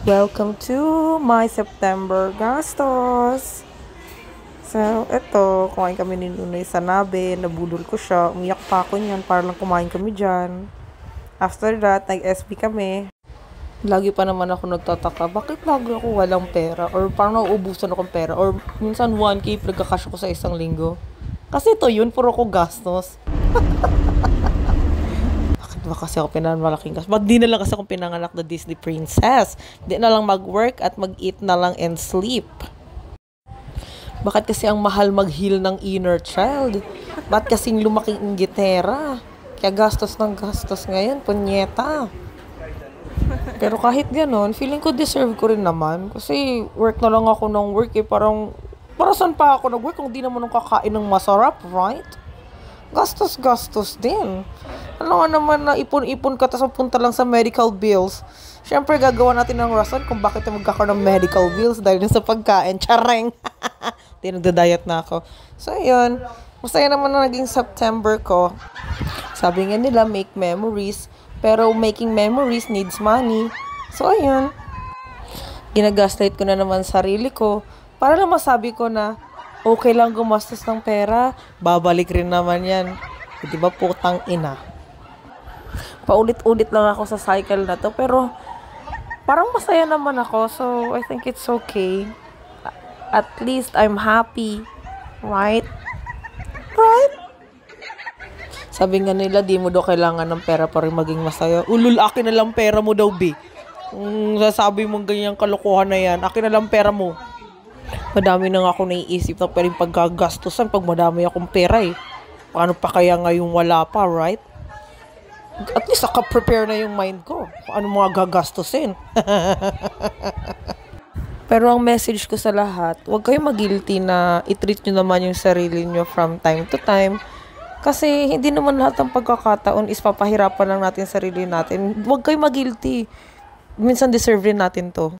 Welcome to my September gastos. So, eto, kumain kami ni Nunay sa nabe, nabudol ko siya, umiyak pa ako niyan para lang kumain kami dyan. After that, nag-SB kami. Lagi pa naman ako nagtataka, bakit lagi ako walang pera? Or parang nauubusan akong pera? Or minsan 1K nagkakash ako sa isang linggo? Kasi ito yun, puro ko gastos. Ba kasi ako pinanmalaking gas? Ba't di na lang kasi akong pinanganak na Disney princess? Di na lang mag-work at mag-eat na lang and sleep. Bakit kasi ang mahal mag-heal ng inner child? Bakit kasing lumaking inggitera? Kaya gastos ng gastos ngayon, punyeta. Pero kahit ganon, feeling ko deserve ko rin naman. Kasi work na lang ako ng work eh. Parang, para saan pa ako nag-work kung di naman ako kakain ng masarap, right? Gastos-gastos din. Ano nga naman na ipon-ipon ka tapos punta lang sa medical bills. Siyempre, gagawa natin ng rason kung bakit magkakaroon ng medical bills dahil sa pagkain. Chareng! Di nagda-diet na ako. So, yun. Masaya naman na naging September ko. Sabi nga nila, make memories. Pero making memories needs money. So, ayun. Ginagaslight ko na naman sarili ko para lang masabi ko na okay lang gumastos ng pera, babalik rin naman yan. Di ba, putang ina? Paulit-ulit lang ako sa cycle na to, pero parang masaya naman ako, so I think it's okay. At least I'm happy. Right? Right? Sabi nga nila, di mo daw kailangan ng pera para maging masaya. Ulul, akin na lang pera mo daw, be. Sasabi mong ganyang kalokohan na yan, akin na lang pera mo. Madami na nga ako naiisip na pwedeng pagkagastusan pag madami akong pera eh. Paano pa kaya ngayong wala pa, right? At least naka-prepare na yung mind ko kung ano mga gagastusin. Pero ang message ko sa lahat, huwag kayong mag-guilty na i-treat nyo naman yung sarili nyo from time to time. Kasi hindi naman lahat ng pagkakataon is papahirapan lang natin sarili natin. Huwag kayong mag-guilty. Minsan deserve rin natin to.